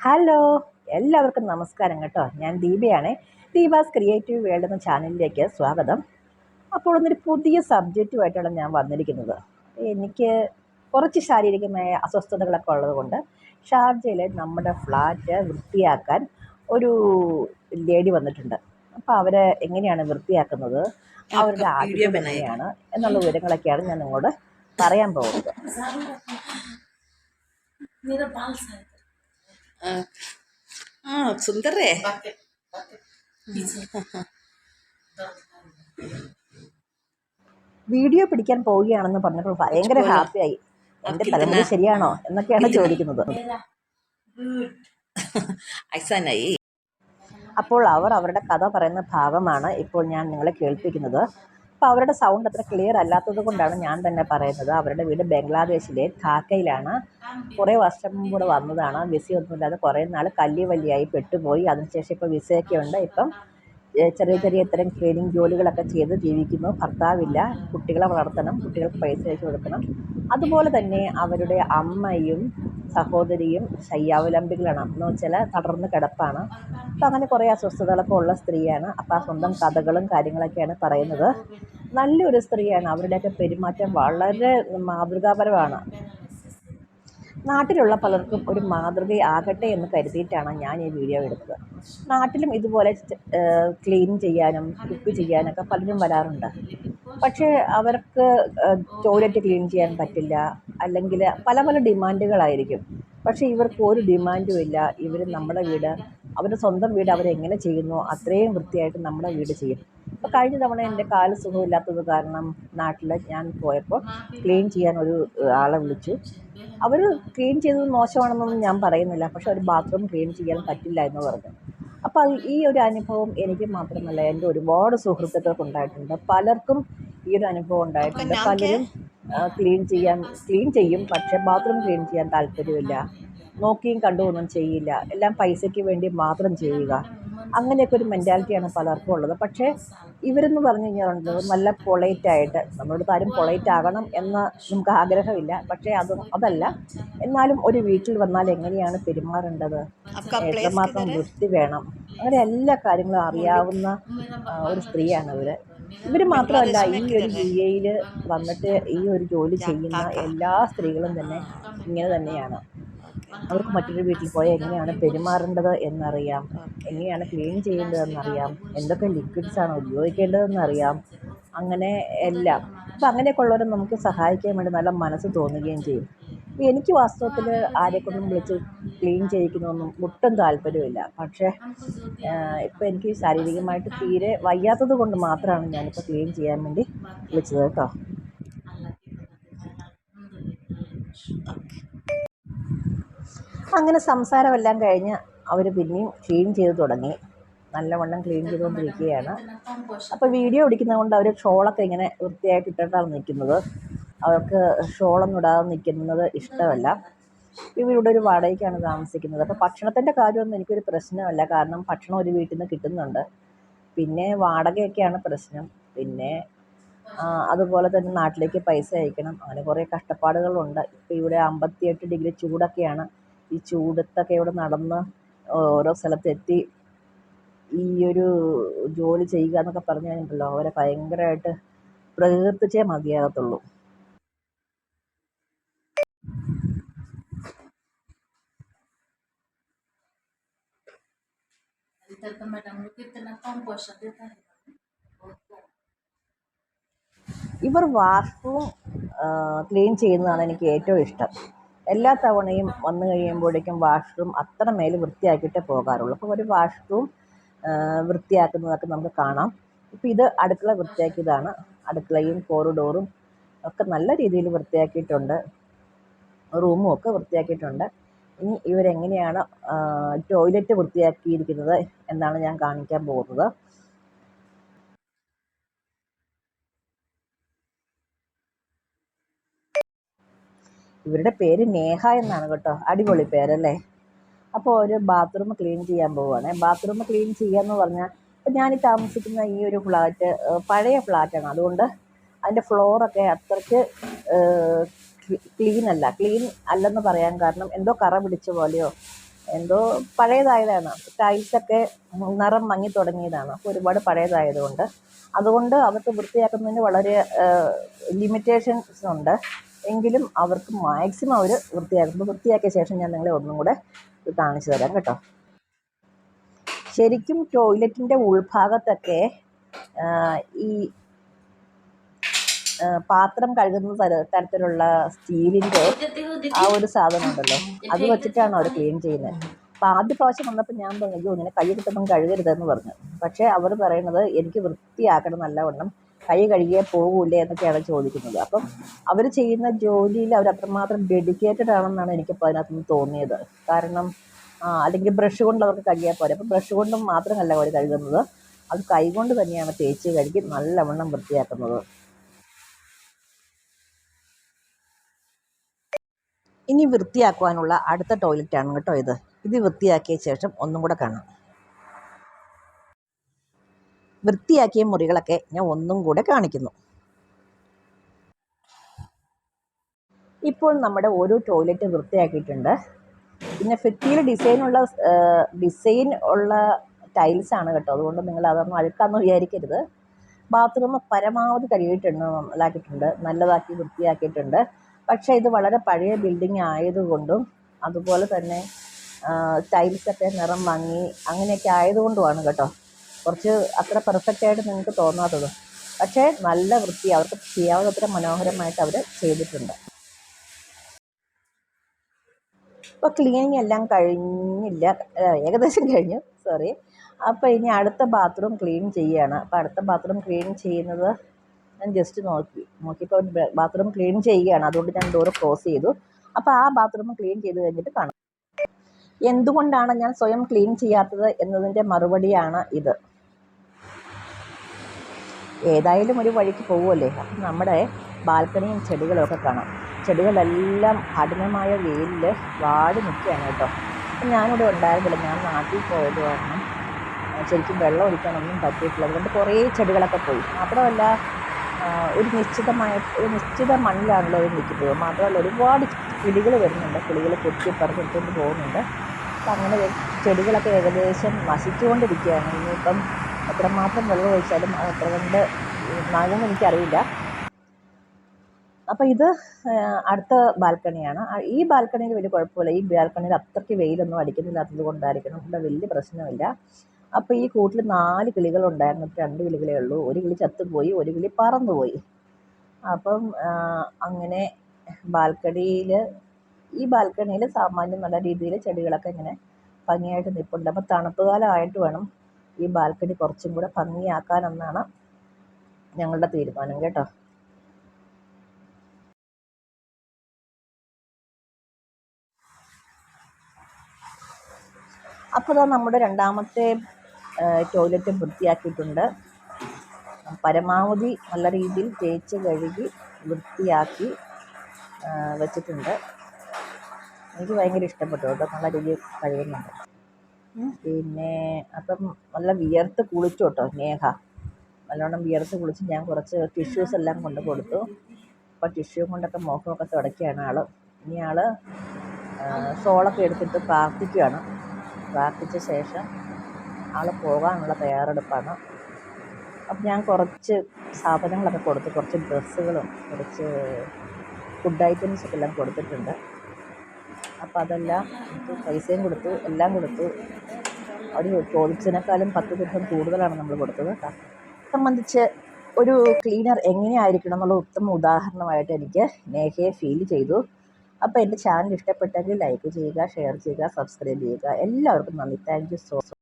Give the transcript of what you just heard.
Hello, എല്ലാവർക്കും നമസ്കാരം കേട്ടോ. ഞാൻ ദീപയാണേ. ദീപാസ് ക്രിയേറ്റീവ് വേൾഡ് എന്ന ചാനലിലേക്ക് സ്വാഗതം. അപ്പോൾ ഇന്നൊരു പുതിയ സബ്ജക്റ്റുമായിട്ടാണ് ഞാൻ വന്നിരിക്കുന്നത്. എനിക്ക് കുറച്ച് ശാരീരികമായ അസ്വസ്ഥതകളൊക്കെ ഉള്ളതുകൊണ്ട് ഷാർജയിലെ നമ്മുടെ ഫ്ലാറ്റ് വൃത്തിയാക്കാൻ ഒരു ലേഡി വന്നിട്ടുണ്ട്. അപ്പോൾ അവർ എങ്ങനെയാണ് വൃത്തിയാക്കുന്നത്, അവരുടെ ആതിഥ്യം എങ്ങനെയാണ് എന്നുള്ള വിവരങ്ങളൊക്കെയാണ് ഞാൻ നിങ്ങളോട് പറയാൻ പോകുന്നത്. सुंदर है। വീഡിയോ പിടിക്കാൻ പോവുകയാണെന്ന് പറഞ്ഞപ്പോൾ ഭയങ്കര ഹാപ്പിയായി. എന്റെ തലമുടി ശരിയാണോ എന്നൊക്കെയാണ് ചോദിക്കുന്നത്. അപ്പോൾ അവർ അവരുടെ കഥ പറയുന്ന ഭാഗമാണ് ഇപ്പോൾ ഞാൻ നിങ്ങളെ കേൾപ്പിക്കുന്നത്. അപ്പോൾ അവരുടെ സൗണ്ട് അത്ര ക്ലിയർ അല്ലാത്തത് കൊണ്ടാണ് ഞാൻ തന്നെ പറയുന്നത്. അവരുടെ വീട് ബംഗ്ലാദേശിലെ ധാക്കയിലാണ്. കുറേ വർഷം കൂടെ വന്നതാണ്. വിസയൊന്നുമില്ലാതെ കുറേ നാൾ കല്ലിവല്ലിയായി പെട്ടുപോയി. അതിനുശേഷം ഇപ്പോൾ വിസയൊക്കെ ഉണ്ട്. ഇപ്പം ചെറിയ ചെറിയ ഇത്തരം ക്ലീനിങ് ജോലികളൊക്കെ ചെയ്ത് ജീവിക്കുന്നു. ഭർത്താവില്ല, കുട്ടികളെ വളർത്തണം, കുട്ടികൾക്ക് പൈസ അയച്ചു കൊടുക്കണം. അതുപോലെ തന്നെ അവരുടെ അമ്മയും സഹോദരിയും ശയ്യാവലംബികളാണ്, എന്ന് വെച്ചാൽ തളർന്ന് കിടപ്പാണ്. അപ്പം അങ്ങനെ കുറേ അസ്വസ്ഥതകളൊക്കെ ഉള്ള സ്ത്രീയാണ്. അപ്പം ആ സ്വന്തം കഥകളും കാര്യങ്ങളൊക്കെയാണ് പറയുന്നത്. നല്ലൊരു സ്ത്രീയാണ്. അവരുടെയൊക്കെ പെരുമാറ്റം വളരെ മാതൃകാപരമാണ്. നാട്ടിലുള്ള പലർക്കും ഒരു മാതൃകയാകട്ടെ എന്ന് കരുതിയിട്ടാണ് ഞാൻ ഈ വീഡിയോ എടുത്തത്. നാട്ടിലും ഇതുപോലെ ക്ലീൻ ചെയ്യാനും കുക്ക് ചെയ്യാനൊക്കെ പലരും വരാറുണ്ട്. പക്ഷേ അവർക്ക് ടോയ്ലറ്റ് ക്ലീൻ ചെയ്യാൻ പറ്റില്ല, അല്ലെങ്കിൽ പല പല ഡിമാൻഡുകളായിരിക്കും. പക്ഷേ ഇവർക്ക് ഒരു ഡിമാൻഡും ഇല്ല. ഇവർ നമ്മുടെ വീട്, അവരുടെ സ്വന്തം വീട് അവരെങ്ങനെ ചെയ്യുന്നു അത്രയും വൃത്തിയായിട്ട് നമ്മുടെ വീട് ചെയ്യും. അപ്പോൾ കഴിഞ്ഞ തവണ എൻ്റെ കാല് സുഖമില്ലാത്തത് കാരണം നാട്ടിൽ ഞാൻ പോയപ്പോൾ ക്ലീൻ ചെയ്യാൻ ഒരു ആളെ വിളിച്ചു. അവർ ക്ലീൻ ചെയ്തത് മോശമാണെന്നൊന്നും ഞാൻ പറയുന്നില്ല, പക്ഷെ ഒരു ബാത്റൂം ക്ലീൻ ചെയ്യാൻ പറ്റില്ല എന്ന് പറഞ്ഞു. അപ്പോൾ ഈ ഒരു അനുഭവം എനിക്ക് മാത്രമല്ല, എൻ്റെ ഒരുപാട് സുഹൃത്തുക്കൾക്ക് ഉണ്ടായിട്ടുണ്ട്. പലർക്കും ഈ ഒരു അനുഭവം ഉണ്ടായിട്ടുണ്ട്. പലരും ക്ലീൻ ചെയ്യും, പക്ഷെ ബാത്റൂം ക്ലീൻ ചെയ്യാൻ താല്പര്യമില്ല, നോക്കിയും കണ്ടുമൊന്നും ചെയ്യില്ല, എല്ലാം പൈസയ്ക്ക് വേണ്ടി മാത്രം ചെയ്യുക. അങ്ങനെയൊക്കെ ഒരു മെൻറ്റാലിറ്റിയാണ് പലർക്കും ഉള്ളത്. പക്ഷേ ഇവരെന്ന് പറഞ്ഞു കഴിഞ്ഞാൽ നല്ല പൊളൈറ്റായിട്ട്, നമ്മളോട് ആരും പൊളൈറ്റ് ആകണം എന്ന് നമുക്ക് ആഗ്രഹമില്ല. പക്ഷേ അതല്ല, എന്നാലും ഒരു വീട്ടിൽ വന്നാൽ എങ്ങനെയാണ് പെരുമാറേണ്ടത്, എത്രമാത്രം വൃത്തി വേണം, അങ്ങനെ എല്ലാ കാര്യങ്ങളും അറിയാവുന്ന ഒരു സ്ത്രീയാണ് ഇവർ മാത്രമല്ല, ഈ ഒരു UAE വന്നിട്ട് ഈ ഒരു ജോലി ചെയ്യുന്ന എല്ലാ സ്ത്രീകളും തന്നെ ഇങ്ങനെ തന്നെയാണ്. അവർക്ക് മറ്റൊരു വീട്ടിൽ പോയാൽ എങ്ങനെയാണ് പെരുമാറേണ്ടത് എന്നറിയാം, എങ്ങനെയാണ് ക്ലീൻ ചെയ്യേണ്ടതെന്നറിയാം, എന്തൊക്കെ ലിക്വിഡ്സാണ് ഉപയോഗിക്കേണ്ടതെന്നറിയാം, അങ്ങനെ എല്ലാം. അപ്പം അങ്ങനെയൊക്കെ ഉള്ളവരെ നമുക്ക് സഹായിക്കാൻ വേണ്ടി നല്ല മനസ്സ് തോന്നുകയും ചെയ്യും. അപ്പോൾ എനിക്ക് വാസ്തവത്തിൽ ആരെക്കൊണ്ടും വിളിച്ച് ക്ലീൻ ചെയ്യിക്കുന്നതൊന്നും ഒട്ടും താല്പര്യമില്ല. പക്ഷേ ഇപ്പോൾ എനിക്ക് ശാരീരികമായിട്ട് തീരെ വയ്യാത്തത് കൊണ്ട് മാത്രമാണ് ഞാനിപ്പോൾ ക്ലീൻ ചെയ്യാൻ വേണ്ടി വിളിച്ചത് കേട്ടോ. അങ്ങനെ സംസാരമെല്ലാം കഴിഞ്ഞ് അവർ പിന്നെയും ക്ലീൻ ചെയ്ത് തുടങ്ങി. നല്ലവണ്ണം ക്ലീൻ ചെയ്തുകൊണ്ടിരിക്കുകയാണ്. അപ്പോൾ വീഡിയോ പിടിക്കുന്നത് കൊണ്ട് അവർ ഷോളൊക്കെ ഇങ്ങനെ വൃത്തിയായിട്ട് ഇട്ടിട്ടാണ് നിൽക്കുന്നത്. അവർക്ക് ഷോളൊന്നും ഇടാതെ നിൽക്കുന്നത് ഇഷ്ടമല്ല. ഇവരിവിടെ ഒരു വാടകയ്ക്കാണ് താമസിക്കുന്നത്. അപ്പോൾ ഭക്ഷണത്തിൻ്റെ കാര്യമൊന്നും എനിക്കൊരു പ്രശ്നമല്ല, കാരണം ഭക്ഷണം ഒരു വീട്ടിൽ നിന്ന് കിട്ടുന്നുണ്ട്. പിന്നെ വാടകയൊക്കെയാണ് പ്രശ്നം. പിന്നെ അതുപോലെ തന്നെ നാട്ടിലേക്ക് പൈസ അയക്കണം, അങ്ങനെ കുറേ കഷ്ടപ്പാടുകളുണ്ട്. ഇപ്പോൾ ഇവിടെ 58 ഡിഗ്രി ചൂടൊക്കെയാണ്. ഈ ചൂടത്തൊക്കെ ഇവിടെ നടന്ന് ഓരോ സ്ഥലത്തെത്തി ഈ ഒരു ജോലി ചെയ്യുക എന്നൊക്കെ പറഞ്ഞു കഴിഞ്ഞിട്ടുണ്ടല്ലോ, അവരെ ഭയങ്കരമായിട്ട് പ്രകീർത്തിച്ചേ മതിയാകത്തുള്ളൂ. ഇവർ വാഷ്റൂം ക്ലീൻ ചെയ്യുന്നതാണ് എനിക്ക് ഏറ്റവും ഇഷ്ടം. എല്ലാ തവണയും വന്നു കഴിയുമ്പോഴേക്കും വാഷ്റൂം അത്രമേൽ വൃത്തിയാക്കിയിട്ടേ പോകാറുള്ളൂ. അപ്പോൾ ഒരു വാഷ്റൂം വൃത്തിയാക്കുന്നതൊക്കെ നമുക്ക് കാണാം. ഇപ്പോൾ ഇത് അടുക്കള വൃത്തിയാക്കിയതാണ്. അടുക്കളയും കോറിഡോറും ഒക്കെ നല്ല രീതിയിൽ വൃത്തിയാക്കിയിട്ടുണ്ട്. റൂമും ഒക്കെ വൃത്തിയാക്കിയിട്ടുണ്ട്. ഇനി ഇവരെങ്ങനെയാണ് ടോയ്ലറ്റ് വൃത്തിയാക്കിയിരിക്കുന്നത് എന്നാണ് ഞാൻ കാണിക്കാൻ പോകുന്നത്. ഇവരുടെ പേര് നേഹ എന്നാണ് കേട്ടോ. അടിപൊളി പേരല്ലേ. അപ്പോൾ ഒരു ബാത്റൂം ക്ലീൻ ചെയ്യാൻ പോവുകയാണ്. ബാത്റൂം ക്ലീൻ ചെയ്യാന്ന് പറഞ്ഞാൽ, ഇപ്പോൾ ഞാൻ താമസിക്കുന്ന ഈ ഒരു ഫ്ലാറ്റ് പഴയ ഫ്ലാറ്റാണ്. അതുകൊണ്ട് അതിൻ്റെ ഫ്ലോറൊക്കെ അത്രയ്ക്ക് ക്ലീൻ അല്ലെന്ന് പറയാൻ കാരണം എന്തോ കറ പിടിച്ച പോലെയോ എന്തോ പഴയതായതാണ്, ടൈൽസൊക്കെ നിറം മങ്ങി തുടങ്ങിയതാണ്. അപ്പോൾ ഒരുപാട് പഴയതായതുകൊണ്ട് അതുകൊണ്ട് അവർക്ക് വൃത്തിയാക്കുന്നതിന് വളരെ ലിമിറ്റേഷൻസ് ഉണ്ട്. എങ്കിലും അവർക്ക് മാക്സിമം അവർ വൃത്തിയാക്കുമ്പോൾ, വൃത്തിയാക്കിയ ശേഷം ഞാൻ നിങ്ങളെ ഒന്നും കൂടെ കാണിച്ചു തരാം കേട്ടോ. ശരിക്കും ടോയ്ലറ്റിൻ്റെ ഉൾഭാഗത്തൊക്കെ ഈ പാത്രം കഴുകുന്ന തരത്തിലുള്ള സ്റ്റീലിൻ്റെ ആ ഒരു സാധനം ഉണ്ടല്ലോ, അത് വെച്ചിട്ടാണ് അവർ ക്ലീൻ ചെയ്യുന്നത്. അപ്പോൾ ആദ്യ പ്രാവശ്യം വന്നപ്പോൾ ഞാൻ പറഞ്ഞു, അയ്യോ ഇങ്ങനെ കൈ കിട്ടുമ്പം കഴുകരുതെന്ന് പറഞ്ഞു. പക്ഷേ അവർ പറയുന്നത് എനിക്ക് വൃത്തിയാക്കണം നല്ലവണ്ണം, കൈ കഴുകിയേ പോകൂലേ എന്നൊക്കെയാണ് ചോദിക്കുന്നത്. അപ്പം അവർ ചെയ്യുന്ന ജോലിയിൽ അവർ അത്രമാത്രം ഡെഡിക്കേറ്റഡ് ആണെന്നാണ് എനിക്കിപ്പോൾ അതിനകത്തുനിന്ന് തോന്നിയത്. കാരണം അല്ലെങ്കിൽ ബ്രഷ് കൊണ്ട് അവർക്ക് കഴുകിയാൽ പോരെ. അപ്പം ബ്രഷ് കൊണ്ടും മാത്രമല്ല അവർ കഴുകുന്നത്, അത് കൈ കൊണ്ട് തന്നെയാണ് തേച്ച് കഴുകി നല്ലവണ്ണം വൃത്തിയാക്കുന്നത്. ഇനി വൃത്തിയാക്കുവാനുള്ള അടുത്ത ടോയ്ലറ്റാണ് കേട്ടോ ഇത്. ഇത് വൃത്തിയാക്കിയ ശേഷം ഒന്നും കൂടെ കാണാം. വൃത്തിയാക്കിയ മുറികളൊക്കെ ഞാൻ ഒന്നും കൂടെ കാണിക്കുന്നു. ഇപ്പോൾ നമ്മുടെ ഓരോ ടോയ്ലറ്റ് വൃത്തിയാക്കിയിട്ടുണ്ട്. പിന്നെ ഭിത്തിയിൽ ഡിസൈൻ ഉള്ള ടൈൽസാണ് കേട്ടോ, അതുകൊണ്ട് നിങ്ങൾ അതൊന്നും അഴുക്കാന്ന് വിചാരിക്കരുത്. ബാത്റൂം പരമാവധി കഴുകിയിട്ടുണ്ട്, നല്ലതാക്കി വൃത്തിയാക്കിയിട്ടുണ്ട്. പക്ഷേ ഇത് വളരെ പഴയ ബിൽഡിംഗ് ആയതുകൊണ്ടും അതുപോലെ തന്നെ ടൈൽസൊക്കെ നിറം മങ്ങി അങ്ങനെയൊക്കെ ആയതുകൊണ്ടുമാണ് കേട്ടോ കുറച്ച് അത്ര പെർഫെക്റ്റായിട്ട് നിങ്ങൾക്ക് തോന്നാത്തത്. പക്ഷേ നല്ല വൃത്തി, അവർക്ക് ചെയ്യാവുന്നത്ര മനോഹരമായിട്ട് അവർ ചെയ്തിട്ടുണ്ട്. ഇപ്പോൾ ക്ലീനിങ് എല്ലാം കഴിഞ്ഞില്ല, ഏകദേശം കഴിഞ്ഞു, സോറി. അപ്പോൾ ഇനി അടുത്ത ബാത്റൂം ക്ലീൻ ചെയ്യുകയാണ്. അപ്പോൾ അടുത്ത ബാത്റൂം ക്ലീൻ ചെയ്യുന്നത് ഞാൻ ജസ്റ്റ് നോക്കിയപ്പോൾ ബാത്റൂം ക്ലീൻ ചെയ്യുകയാണ്, അതുകൊണ്ട് ഞാൻ ഡോറ് ക്ലോസ് ചെയ്തു. അപ്പോൾ ആ ബാത്റൂം ക്ലീൻ ചെയ്ത് കഴിഞ്ഞിട്ട് കാണാം. എന്തുകൊണ്ടാണ് ഞാൻ സ്വയം ക്ലീൻ ചെയ്യാത്തത് എന്നതിൻ്റെ മറുപടിയാണ് ഇത്. ഏതായാലും ഒരു വഴിക്ക് പോകുമല്ലേ, അപ്പം നമ്മുടെ ബാൽക്കണിയും ചെടികളും ഒക്കെ കാണാം. ചെടികളെല്ലാം കഠിനമായ വെയിലിൽ വാടി നിൽക്കുകയാണ് കേട്ടോ. അപ്പം ഞാനിവിടെ ഉണ്ടായിരുന്നില്ല, ഞാൻ നാട്ടിൽ പോയത് കാരണം ശരിക്കും വെള്ളം ഒഴിക്കാനൊന്നും പറ്റിയിട്ടില്ല. അതുകൊണ്ട് കുറേ ചെടികളൊക്കെ പോയി. മാത്രമല്ല ഒരു നിശ്ചിത മണ്ണിലാണല്ലോ അത് നിൽക്കുന്നത്. മാത്രമല്ല ഒരുപാട് കിളികൾ വരുന്നുണ്ട്, കിളികൾ കൊത്തിപ്പറഞ്ഞെടുത്തുകൊണ്ട് പോകുന്നുണ്ട്. അപ്പം അങ്ങനെ ചെടികളൊക്കെ ഏകദേശം നശിച്ചുകൊണ്ടിരിക്കുകയാണ്. ഇനിയിപ്പം എത്രമാത്രം വെള്ളം ഒഴിച്ചാലും അത് എത്ര കൊണ്ട് നനയുമെന്ന് എനിക്കറിയില്ല. അപ്പോൾ ഇത് അടുത്ത ബാൽക്കണിയാണ്. ഈ ബാൽക്കണിയിൽ വലിയ കുഴപ്പമില്ല. ഈ ബാൽക്കണിയിൽ അത്രയ്ക്ക് വെയിലൊന്നും അടിക്കുന്നില്ലാത്തത് കൊണ്ടായിരിക്കണം ഇവിടെ വലിയ പ്രശ്നമില്ല. അപ്പോൾ ഈ കൂട്ടിൽ 4 കിളികളുണ്ടായിരുന്നു, 2 കിളികളേ ഉള്ളൂ. ഒരു കിളി ചത്തുപോയി, ഒരു കിളി പറന്നുപോയി. അപ്പം അങ്ങനെ ഈ ബാൽക്കണിയിൽ സാമാന്യം നല്ല രീതിയിൽ ചെടികളൊക്കെ ഇങ്ങനെ ഭംഗിയായിട്ട് നിൽപ്പുണ്ട്. അപ്പോൾ തണുപ്പ് കാലമായിട്ട് വേണം ഈ ബാൽക്കണി കുറച്ചും കൂടെ ഭംഗിയാക്കാനെന്നാണ് ഞങ്ങളുടെ തീരുമാനം കേട്ടോ. അപ്പോൾ ഇതാ നമ്മുടെ രണ്ടാമത്തെ ടോയ്ലറ്റ് വൃത്തിയാക്കിയിട്ടുണ്ട്. പരമാവധി നല്ല രീതിയിൽ തേച്ച് കഴുകി വൃത്തിയാക്കി വെച്ചിട്ടുണ്ട്. എനിക്ക് ഭയങ്കര ഇഷ്ടപ്പെട്ടു കേട്ടോ, നല്ല രീതിയിൽ കഴുകുന്നുണ്ട്. പിന്നെ അപ്പം നല്ല വിയർത്ത് കുളിച്ചു കേട്ടോ നേഹ, നല്ലോണം വിയർത്ത് കുളിച്ച്. ഞാൻ കുറച്ച് ടിഷ്യൂസ് എല്ലാം കൊണ്ട് കൊടുത്തു. അപ്പോൾ ടിഷ്യൂ കൊണ്ടൊക്കെ മുഖമൊക്കെ തുടയ്ക്കുകയാണ് ആൾ. ഇനി ആൾ ഷോളൊക്കെ എടുത്തിട്ട് പ്രാർത്ഥിക്കുകയാണ്. പ്രാർത്ഥിച്ച ശേഷം ആൾ പോകാനുള്ള തയ്യാറെടുപ്പാണ്. അപ്പം ഞാൻ കുറച്ച് സാധനങ്ങളൊക്കെ കൊടുത്തു, കുറച്ച് ഡ്രസ്സുകളും കുറച്ച് ഫുഡ് ഐറ്റംസൊക്കെ എല്ലാം കൊടുത്തിട്ടുണ്ട്. അപ്പോൾ അതെല്ലാം പൈസയും കൊടുത്തു, എല്ലാം കൊടുത്തു. അവർ ചോദിച്ചതിനേക്കാളും 10 ദിവസം കൂടുതലാണ് നമ്മൾ കൊടുത്തത്. സംബന്ധിച്ച് ഒരു ക്ലീനർ എങ്ങനെയായിരിക്കണം എന്നുള്ള ഉത്തമ ഉദാഹരണമായിട്ട് എനിക്ക് നേഹയെ ഫീൽ ചെയ്തു. അപ്പോൾ എൻ്റെ ചാനൽ ഇഷ്ടപ്പെട്ടെങ്കിൽ ലൈക്ക് ചെയ്യുക, ഷെയർ ചെയ്യുക, സബ്സ്ക്രൈബ് ചെയ്യുക. എല്ലാവർക്കും നന്ദി. Thank you so much.